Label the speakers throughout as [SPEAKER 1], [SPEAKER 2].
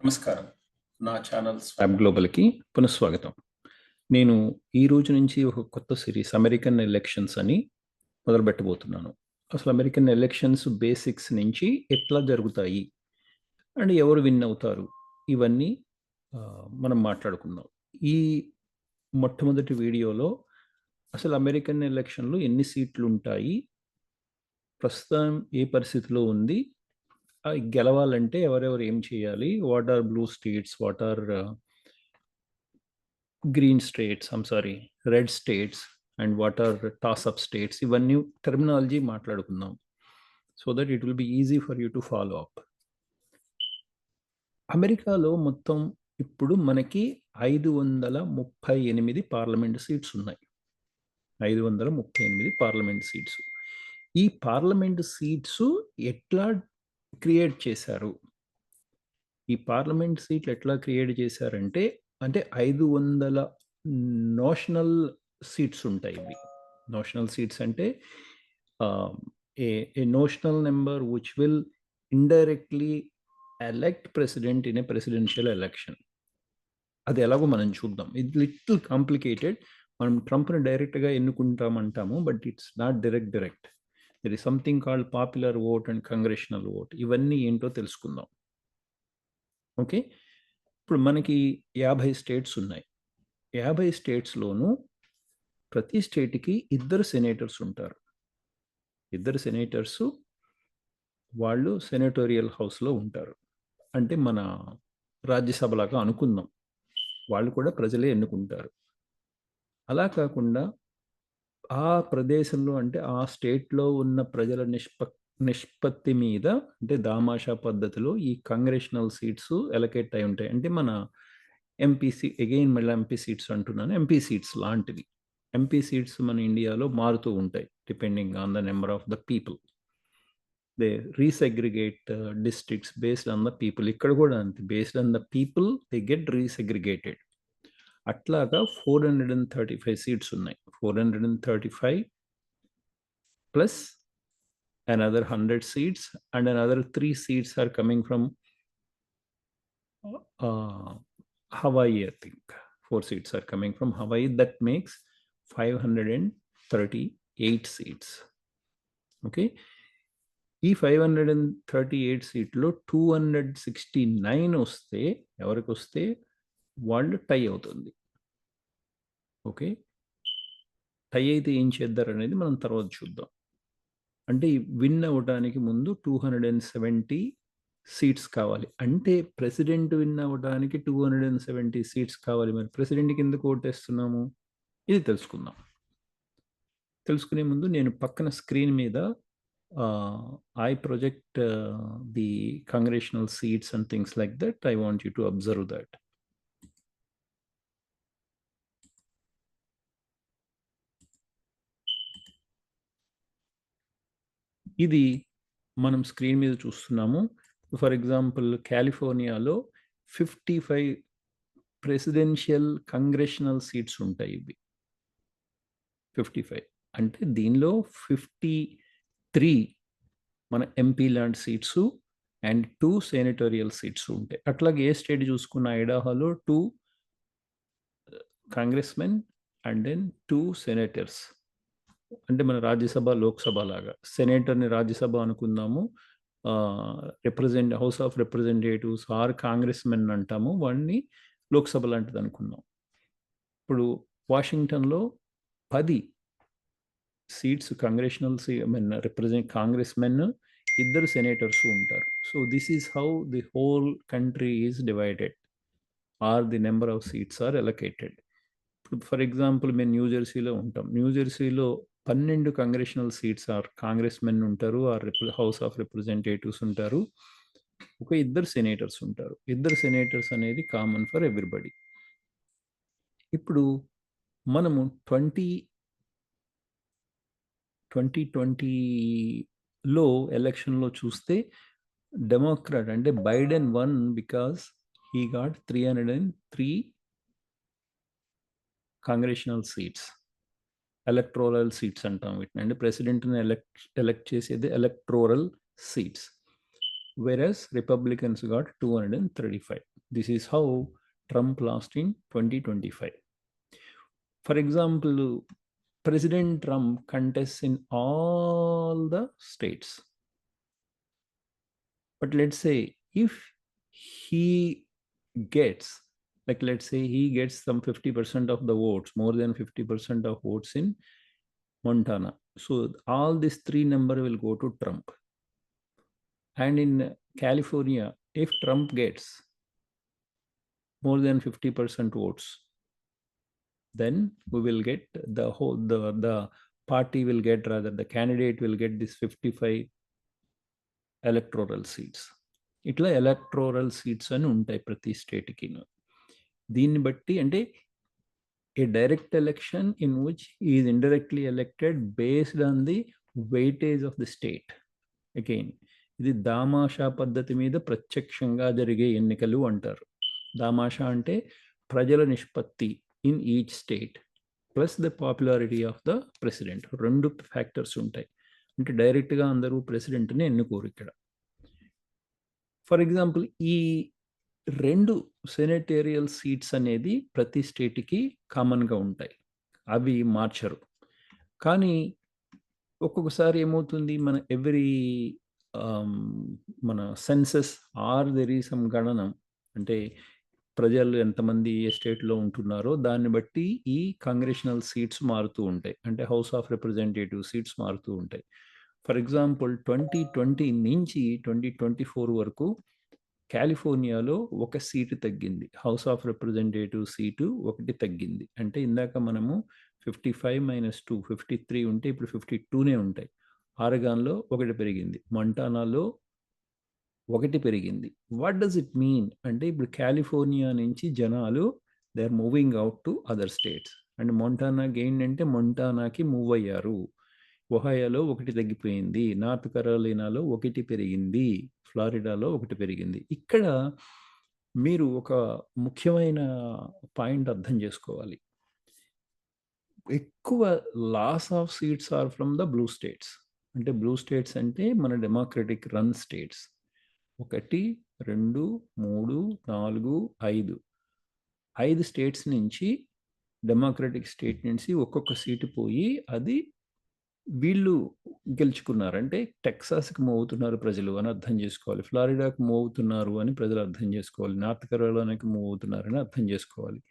[SPEAKER 1] నమస్కారం. నా channel swap గ్లోబల్‌కి పునఃస్వాగతం. నేను ఈ రోజు నుంచి ఒక కొత్త సిరీస్ అమెరికన్ ఎలక్షన్స్ అని మొదలుపెట్టబోతున్నాను. అసలు అమెరికన్ ఎలక్షన్స్ బేసిక్స్ నుంచి ఎట్లా జరుగుతాయి? అండ్ ఎవరు విన్ అవుతారు? ఇవన్నీ మనం మాట్లాడుకుందాం. ఈ మొట్టమొదటి వీడియోలో అసలు అమెరికన్ ఎలక్షన్‌లో ఎన్ని సీట్లుంటాయి? ప్రస్తుతం ఏ పరిస్థితిలో ఉంది? గెలవాలంటే ఎవరెవరు ఏం చేయాలి? What are blue states? What are green states, red states and what are toss up states, ఇవన్నీ టెర్మినాలజీ మాట్లాడుకుందాం so that it will be easy for you to follow up. అమెరికాలో మొత్తం ఇప్పుడు మనకి 538 పార్లమెంట్ సీట్స్ ఉన్నాయి. 538 పార్లమెంట్ సీట్స్. ఈ parliament seats ఎట్లా create చేశారు? ఈ పార్లమెంట్ సీట్లు ఎట్లా క్రియేట్ చేశారంటే, అంటే 500 నోషనల్ సీట్స్ ఉంటాయి ఇవి. నోషనల్ సీట్స్ అంటే a notional number which will indirectly elect president in a presidential election. అది ఎలాగో మనం చూద్దాం. ఇది లిటిల్ కాంప్లికేటెడ్. మనం ట్రంప్‌ని డైరెక్ట్‌గా ఎన్నుకుంటామంటాము. But it's not direct. There is something called popular vote and congressional vote. ఇవన్నీ ఏంటో తెలుసుకుందాం. ఓకే. ఇప్పుడు మనకి 50 స్టేట్స్ ఉన్నాయి. 50 స్టేట్స్‌లోనూ ప్రతి స్టేట్‌కి ఇద్దరు సెనేటర్స్ ఉంటారు. ఇద్దరు సెనేటర్సు వాళ్ళు సెనేటోరియల్ హౌస్‌లో ఉంటారు. అంటే మన రాజ్యసభలాగా అనుకుందాం. వాళ్ళు కూడా ప్రజలే ఎన్నుకుంటారు. అలా కాకుండా ఆ ప్రదేశంలో అంటే ఆ స్టేట్‌లో ఉన్న ప్రజల నిష్పత్తి మీద అంటే దామాషా పద్ధతిలో ఈ కంగ్రెషనల్ సీట్స్ అలొకేట్ అయి ఉంటాయి. అంటే మన మళ్ళీ ఎంపీ సీట్స్ అంటున్నాను. ఎంపీ సీట్స్ లాంటివి. ఎంపీ సీట్స్ మన ఇండియాలో మారుతూ ఉంటాయి. Depending on the number of the people. They resegregate districts based on the people. ఇక్కడ కూడా అంతే. Based on the people they get resegregated. అట్లాగా 435 సీట్స్ ఉన్నాయి. 435 plus another 100 seats and another 3 seats are coming from uh, Hawaii, I think. 4 seats are coming from Hawaii. That makes 538 seats. Okay. ఈ 538 సీట్లో 269 వస్తే ఎవరికి వస్తే వాళ్ళు టై అవుతుంది. ఓకే. టై అయితే ఏం చేద్దారు అనేది మనం తర్వాత చూద్దాం. అంటే విన్ అవ్వడానికి ముందు 270 సీట్స్ కావాలి. అంటే ప్రెసిడెంట్ విన్ అవ్వడానికి 270 సీట్స్ కావాలి. మరి ప్రెసిడెంట్‌కి ఎందుకు ఓటేస్తున్నాము? ఇది తెలుసుకుందాం. తెలుసుకునే ముందు నేను పక్కన స్క్రీన్ మీద I project the congressional seats and things like that. I want you to observe that. ఇది మనం స్క్రీన్ మీద చూస్తున్నాము. ఫర్ ఎగ్జాంపుల్ కాలిఫోర్నియాలో 55 ప్రెసిడెన్షియల్ కంగ్రెషనల్ సీట్స్ ఉంటాయి ఇవి. 55 అంటే దీనిలో 53 మన MP land seats and 2 senatorial seats ఉంటాయి. అట్లాగే ఏ స్టేట్ చూసుకున్న ఐడాహోలో 2 కాంగ్రెస్‌మెన్ అండ్ దెన్ 2 సెనేటర్స్. అంటే మన రాజ్యసభ, లోక్‌సభ లాగా. సెనేటర్‌ని రాజ్యసభ అనుకుందాము. House of representatives or congressmen అంటాము. వాడిని లోక్‌సభ లాంటిది అనుకుందాం. ఇప్పుడు వాషింగ్టన్‌లో 10 సీట్స్ కంగ్రెషనల్ కాంగ్రెస్‌మెన్, ఇద్దరు సెనేటర్స్ ఉంటారు. So this is how the whole country is divided or the number of seats are allocated. ఇప్పుడు ఫర్ ఎగ్జాంపుల్ మేము న్యూ జెర్సీలో ఉంటాం. న్యూ జెర్సీలో 12 కంగ్రెషనల్ సీట్స్ ఆర్ కాంగ్రెస్‌మెన్ ఉంటారు. ఆర్ హౌస్ ఆఫ్ రిప్రజెంటేటివ్స్ ఉంటారు. ఒక ఇద్దరు సెనేటర్స్ ఉంటారు. ఇద్దరు సెనేటర్స్ అనేది కామన్ ఫర్ ఎవ్రీబడి. ఇప్పుడు మనము 2020లో ఎలక్షన్‌లో చూస్తే డెమోక్రాట్ అంటే Biden one because he got 303 Congressional seats. Electoral seats అంటాం వీటిని. అంటే ప్రెసిడెంట్‌ని ఎలక్ట్ చేసేది electoral seats. whereas Republicans got 235. This is how Trump lost in 2025. For example, President Trump contests in all the states. But let's say if he gets, like let's say he gets some 50% of the votes, more than 50% of votes in Montana. So all these three number will go to Trump. And in California, if Trump gets more than 50% votes, then we will get the party will get, rather the candidate will get this 55 electoral seats. ఇట్లా electoral seats అని ఉంటాయి ప్రతి స్టేట్కి. దీన్ని బట్టి అంటే a direct election in which he is indirectly elected based on the weightage of the state. Again, ఇది దామాషా పద్ధతి మీద ప్రత్యక్షంగా జరిగే ఎన్నికలు అంటారు. దామాషా అంటే ప్రజల నిష్పత్తి in each state plus the popularity of the president. రెండు ఫ్యాక్టర్స్ ఉంటాయి. అంటే డైరెక్ట్గా అందరూ ప్రెసిడెంట్ని ఎన్నుకోరు ఇక్కడ. ఫర్ ఎగ్జాంపుల్, ఈ రెండు సెనేటేరియల్ సీట్స్ అనేది ప్రతి స్టేట్కి కామన్గా ఉంటాయి, అవి మార్చరు. కానీ ఒక్కొక్కసారి ఏమవుతుంది, మన census or there is some గణనం, అంటే ప్రజలు ఎంతమంది ఏ స్టేట్లో ఉంటున్నారో దాన్ని బట్టి ఈ కాంగ్రెషనల్ సీట్స్ మారుతూ ఉంటాయి, అంటే హౌస్ ఆఫ్ రిప్రజెంటేటివ్ సీట్స్ మారుతూ ఉంటాయి. ఫర్ ఎగ్జాంపుల్ 2020 నుంచి 2024 వరకు కాలిఫోర్నియాలో ఒక సీటు తగ్గింది, హౌస్ ఆఫ్ రిప్రజెంటేటివ్ సీటు ఒకటి తగ్గింది. అంటే ఇందాక మనము 55 - 2 53 ఉంటే ఇప్పుడు 52నే ఉంటాయి. ఆరెగాన్లో ఒకటి పెరిగింది, మొంటానాలో ఒకటి పెరిగింది. వాట్ డస్ ఇట్ మీన్ అంటే ఇప్పుడు కాలిఫోర్నియా నుంచి జనాలు they are moving out to other states. And మొంటానాకి ఏంటంటే మొంటానాకి మూవ్ అయ్యారు. ఒహాయోలో ఒకటి తగ్గిపోయింది, నార్త్ కరోలినాలో ఒకటి పెరిగింది, ఫ్లారిడాలో ఒకటి పెరిగింది. ఇక్కడ మీరు ఒక ముఖ్యమైన పాయింట్ అర్థం చేసుకోవాలి. ఎక్కువ loss of seats are from the blue states. అంటే బ్లూ స్టేట్స్ అంటే మన డెమోక్రటిక్ రన్ స్టేట్స్. 1, 2, 3, 4, 5 స్టేట్స్ నుంచి, డెమోక్రటిక్ స్టేట్ నుంచి ఒక్కొక్క సీటు పోయి అది వీళ్ళు గెలుచుకున్నారు. అంటే టెక్సాస్కి మూవ్ అవుతున్నారు ప్రజలు అని అర్థం చేసుకోవాలి, ఫ్లారిడాకి మూవ్ అవుతున్నారు అని ప్రజలు అర్థం చేసుకోవాలి, నార్త్ కరోలినాకి మూవ్ అవుతున్నారని అర్థం చేసుకోవాలి,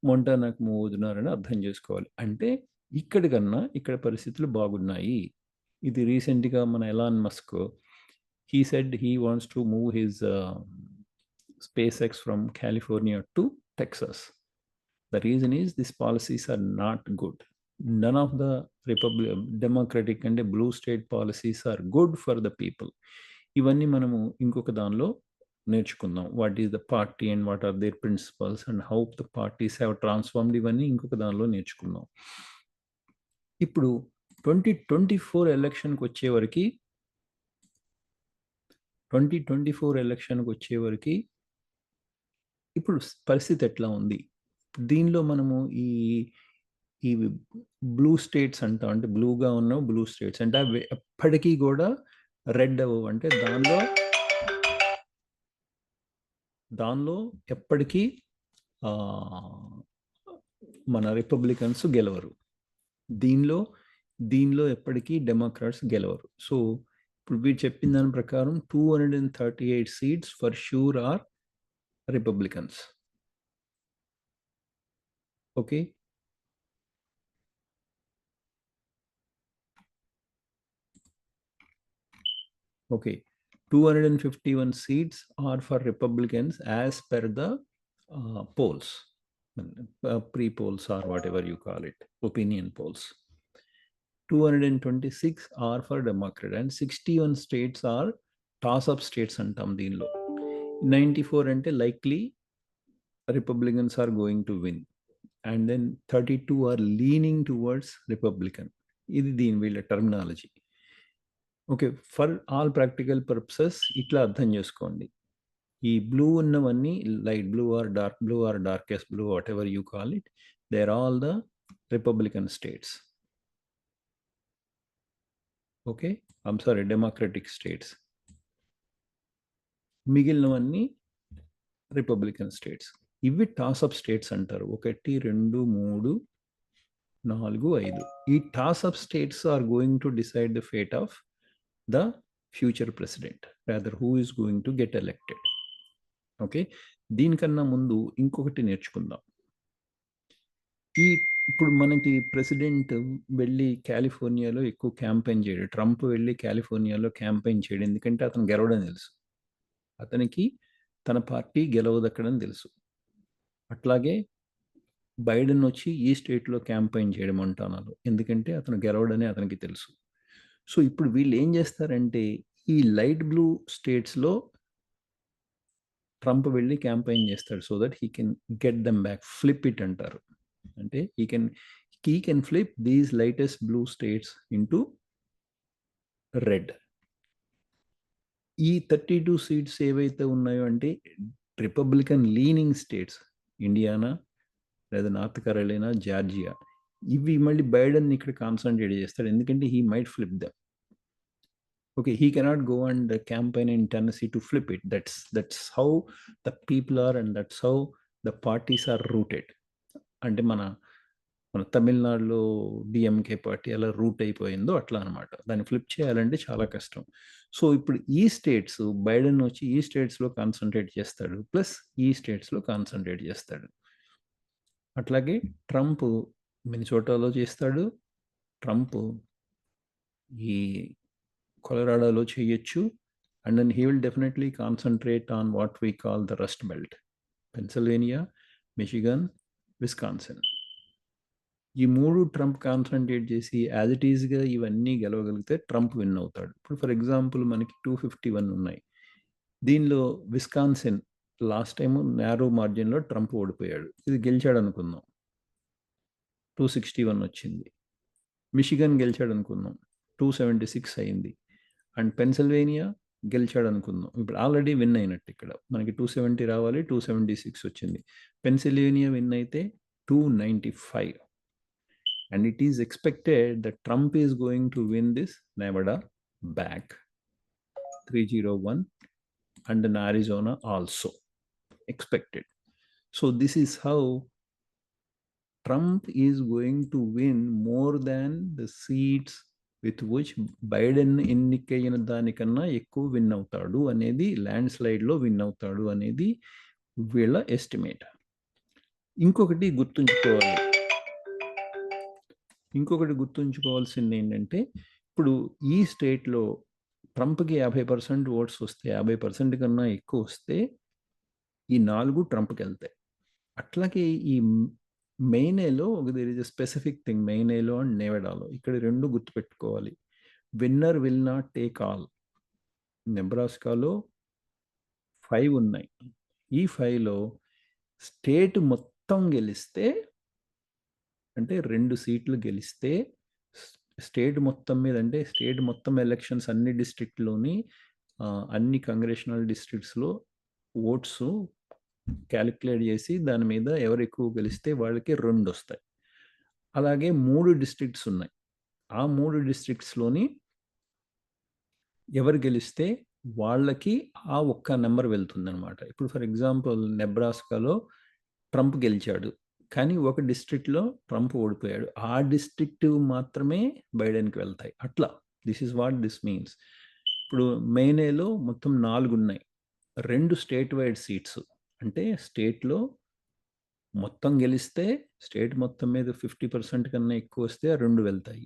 [SPEAKER 1] మొంటానాకి మూవ్ అవుతున్నారని అర్థం చేసుకోవాలి. అంటే ఇక్కడికన్నా ఇక్కడ పరిస్థితులు బాగున్నాయి. ఇది రీసెంట్గా మన Elon Musk, he said he wants to move his SpaceX from California to Texas. The reason is these policies are not good. None of the Democratic and blue state policies are good for the people. ఇవన్నీ మనము ఇంకొక దానిలో నేర్చుకుందాం. What is the party and what are their principles and how the parties have transformed, ఇవన్నీ ఇంకొక దానిలో నేర్చుకుందాం. ఇప్పుడు 2024 ఎలక్షన్కి వచ్చేవరకు 2024 ఎలక్షన్కి వచ్చేవరకు ఇప్పుడు పరిస్థితి ఎట్లా ఉంది? దీనిలో మనము ఈ బ్లూ స్టేట్స్ అంటాం, అంటే బ్లూగా ఉన్న బ్లూ స్టేట్స్ అంటే అవి ఎప్పటికీ కూడా రెడ్ అవ్వవు. అంటే దానిలో ఎప్పటికీ మన రిపబ్లికన్స్ గెలవరు, దీనిలో ఎప్పటికీ డెమోక్రాట్స్ గెలవరు. సో ఇప్పుడు వీరు చెప్పిన దాని ప్రకారం 238 seats for sure are Republicans. Okay, okay, 251 seats are for Republicans as per the polls, pre-polls or whatever you call it, opinion polls. 226 are for Democrat and 61 states are toss-up states antam deenlo. 94 ante likely Republicans are going to win, and then 32 are leaning towards Republican. ఇది దీని వీళ్ళ terminology. Okay, for all practical purposes ఇట్లా అర్థం చేసుకోండి. ఈ blue ఉన్నవన్నీ light blue or darkest blue, whatever you call it, they are all the Republican states. Okay, I'm sorry, democratic states. మిగిలినవన్నీ Republican states. ఇవి టాస్అప్ స్టేట్స్ అంటారు. 1, 2, 3, 4, 5. ఈ toss up states are going to decide the fate of the future president, rather who is going to get elected. Okay, దీనికన్నా ముందు ఇంకొకటి నేర్చుకుందాం. ఇప్పుడు మనకి ప్రెసిడెంట్ వెళ్ళి కాలిఫోర్నియాలో ఎక్కువ క్యాంపెయిన్ చేయడు. ట్రంప్ వెళ్ళి కాలిఫోర్నియాలో క్యాంపెయిన్ చేయడు, ఎందుకంటే అతను గెలవడం తెలుసు. అతనికి తన పార్టీ గెలవదక్కడని తెలుసు. అట్లాగే బైడెన్ వచ్చి ఈ స్టేట్లో క్యాంపెయిన్ చేయడం అంటున్నారు, ఎందుకంటే అతను గెలవడని అతనికి తెలుసు. సో ఇప్పుడు వీళ్ళు ఏం చేస్తారంటే ఈ లైట్ బ్లూ స్టేట్స్లో ట్రంప్ వెళ్ళి క్యాంపెయిన్ చేస్తాడు, so that he can get them back. Flip it అంటారు. అంటే he can flip these lightest blue states into red. ఈ 32 సీట్స్ ఏవైతే ఉన్నాయో అంటే రిపబ్లికన్ లీనింగ్ స్టేట్స్, ఇండియానా లేదా నార్త్ కరోలినా, జార్జియా, ఇవి మళ్ళీ బైడెన్ ఇక్కడ కాన్సన్ట్రేట్ చేస్తాడు, ఎందుకంటే he might flip them. Okay, he cannot go and campaign in Tennessee to flip it. That's how the people are, and that's how the parties are rooted. అంటే మన తమిళనాడులో DMK party ఎలా route అయిపోయిందో అట్లా అనమాట. దాన్ని ఫ్లిప్ చేయాలంటే చాలా కష్టం. సో ఇప్పుడు ఈ స్టేట్స్, బైడెన్ వచ్చి ఈ స్టేట్స్లో కాన్సన్ట్రేట్ చేస్తాడు, ప్లస్ ఈ స్టేట్స్లో కాన్సన్ట్రేట్ చేస్తాడు. అట్లాగే ట్రంప్ మినిసోటాలో చేస్తాడు, ట్రంప్ ఈ కొలరాడోలో చేయొచ్చు, and then he will definitely concentrate on what we call the rust belt, Pennsylvania, Michigan, Wisconsin. ఈ 3 ట్రంప్ కాన్సన్ట్రేట్ చేసి యాజ్ ఇట్ ఈస్గా ఇవన్నీ గెలవగలిగితే ట్రంప్ విన్ అవుతాడు. ఇప్పుడు ఫర్ ఎగ్జాంపుల్ మనకి 251 ఉన్నాయి. దీనిలో విస్కాన్సిన్ లాస్ట్ టైం నారో మార్జిన్లో ట్రంప్ ఓడిపోయాడు, ఇది గెలిచాడు అనుకుందాం, 261 వచ్చింది. మిచిగన్ గెలిచాడు అనుకుందాం, 276 అయింది. అండ్ పెన్సిల్వేనియా గెలిచాడు అనుకుందాం, ఇప్పుడు ఆల్రెడీ విన్ అయినట్టు. ఇక్కడ మనకి 270 రావాలి, 276 వచ్చింది. పెన్సిల్వేనియా విన్ అయితే 295. And it is expected that Trump is going to win this నెవడా back 301 and in Arizona also expected. So this is how Trump is going to win more than the seats with which Biden ఎన్నికైన దానికన్నా ఎక్కువ win అవుతాడు అనేది, land స్లైడ్లో win అవుతాడు అనేది వీళ్ళ estimate. ఇంకొకటి గుర్తుంచుకోవాల్సింది ఏంటంటే, ఇప్పుడు ఈ స్టేట్లో ట్రంప్కి 50% ఓట్స్ వస్తే, 50% కన్నా ఎక్కువ వస్తే ఈ 4 ట్రంప్కి వెళ్తాయి. అట్లాగే ఈ మెయినేలో there is a specific thing, మెయినేలో అండ్ నెవడాలో ఇక్కడ 2 గుర్తుపెట్టుకోవాలి. Winner will not take all. నెబ్రాస్కాలో 5 ఉన్నాయి. ఈ 5లో స్టేట్ మొత్తం గెలిస్తే, అంటే 2 సీట్లు గెలిస్తే స్టేట్ మొత్తం మీద, అంటే స్టేట్ మొత్తం ఎలక్షన్స్ అన్ని డిస్ట్రిక్ట్లోని అన్ని కంగ్రెషనల్ డిస్ట్రిక్ట్స్లో ఓట్స్ క్యాలిక్యులేట్ చేసి దాని మీద ఎవరు ఎక్కువ గెలిస్తే వాళ్ళకి 2 వస్తాయి. అలాగే 3 డిస్ట్రిక్ట్స్ ఉన్నాయి. ఆ 3 డిస్ట్రిక్ట్స్లోని ఎవరు గెలిస్తే వాళ్ళకి ఆ ఒక్క నెంబర్ వెళ్తుంది అనమాట. ఇప్పుడు ఫర్ ఎగ్జాంపుల్ నెబ్రాస్కాలో ట్రంప్ గెలిచాడు, కానీ ఒక డిస్ట్రిక్ట్లో ట్రంప్ ఓడిపోయాడు, ఆ డిస్ట్రిక్ట్ మాత్రమే బైడెన్కి వెళ్తాయి. అట్లా this is what this means. ఇప్పుడు మెయినేలో మొత్తం 4 ఉన్నాయి, 2 స్టేట్ వైడ్ సీట్స్, అంటే స్టేట్లో మొత్తం గెలిస్తే స్టేట్ మొత్తం మీద 50% కన్నా ఎక్కువ వస్తే 2 వెళ్తాయి.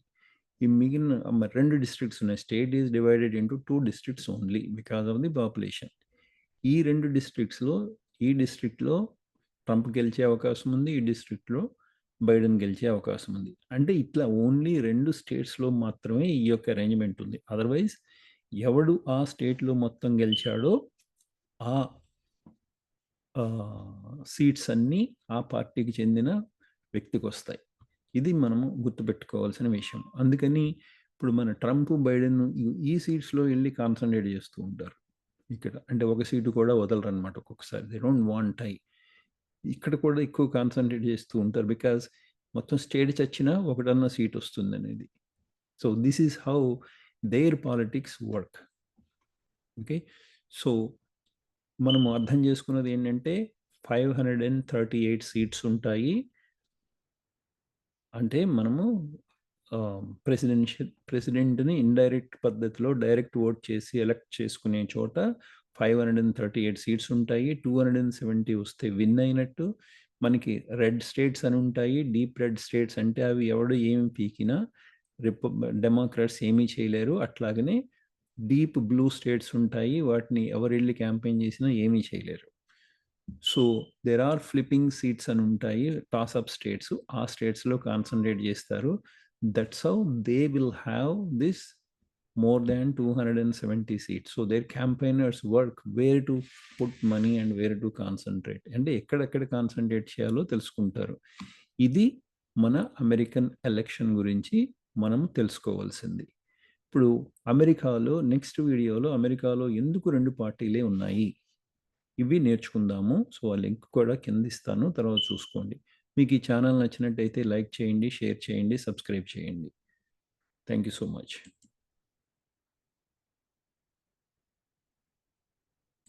[SPEAKER 1] ఈ మిగిలిన 2 డిస్ట్రిక్ట్స్ ఉన్నాయి. State is divided into 2 districts only because of the population. ఈ 2 డిస్ట్రిక్ట్స్లో ఈ డిస్ట్రిక్ట్లో ట్రంప్ గెలిచే అవకాశం ఉంది, ఈ డిస్ట్రిక్ట్లో బైడెన్ గెలిచే అవకాశం ఉంది. అంటే ఇట్లా ఓన్లీ 2 స్టేట్స్లో మాత్రమే ఈ యొక్క అరేంజ్మెంట్ ఉంది. అదర్వైజ్ ఎవడు ఆ స్టేట్లో మొత్తం గెలిచాడో ఆ సీట్స్ అన్నీ ఆ పార్టీకి చెందిన వ్యక్తికి వస్తాయి. ఇది మనము గుర్తుపెట్టుకోవాల్సిన విషయం. అందుకని ఇప్పుడు మన ట్రంప్, బైడెన్ ఈ సీట్స్లో వెళ్ళి కాన్సన్ట్రేట్ చేస్తూ ఉంటారు ఇక్కడ. అంటే ఒక సీటు కూడా వదలరు అనమాట ఒక్కొక్కసారి. దే డోంట్ వాంట్ టై. ఇక్కడ కూడా ఎక్కువ కాన్సన్ట్రేట్ చేస్తూ ఉంటారు, బికాస్ మొత్తం స్టేట్ చచ్చినా ఒకటన్నా సీట్ వస్తుంది అనేది. So this is how their politics work. Okay, so మనము అర్థం చేసుకున్నది ఏంటంటే 538 సీట్స్ ఉంటాయి. అంటే మనము ప్రెసిడెంట్‌ని ఇండైరెక్ట్ పద్ధతిలో డైరెక్ట్ ఓట్ చేసి ఎలక్ట్ చేసుకునే చోట 538 సీట్స్ ఉంటాయి. 270 వస్తే విన్ అయినట్టు. మనకి రెడ్ స్టేట్స్ అని ఉంటాయి. డీప్ రెడ్ స్టేట్స్ అంటే అవి ఎవడు ఏమి పీకినా డెమోక్రాట్స్ ఏమీ చేయలేరు. అట్లాగనే డీప్ బ్లూ స్టేట్స్ ఉంటాయి. వాటిని ఎవరెళ్ళి క్యాంపెయిన్ చేసినా ఏమీ చేయలేరు. So there are flipping seats అని ఉంటాయి. Toss up states. ఆ స్టేట్స్‌లో కాన్సంట్రేట్ చేస్తారు. That's how they will have this more than 270 seats. So their campaigners work where to put money and where to concentrate. అంటే ఎక్కడెక్కడ కాన్సంట్రేట్ చేయాలో తెలుసుకుంటారు. ఇది మన అమెరికన్ ఎలక్షన్ గురించి మనం తెలుసుకోవాల్సింది. ఇప్పుడు అమెరికాలో నెక్స్ట్ వీడియోలో అమెరికాలో ఎందుకు 2 పార్టీలే ఉన్నాయి? ఇవి నేర్చుకుందాము. సో, ఆ లింక్ కూడా కిందిస్తాను. తర్వాత చూసుకోండి. మీకు ఈ ఛానల్ నచ్చినట్టయితే లైక్ చేయండి, షేర్ చేయండి, సబ్స్క్రైబ్ చేయండి. Thank you so much.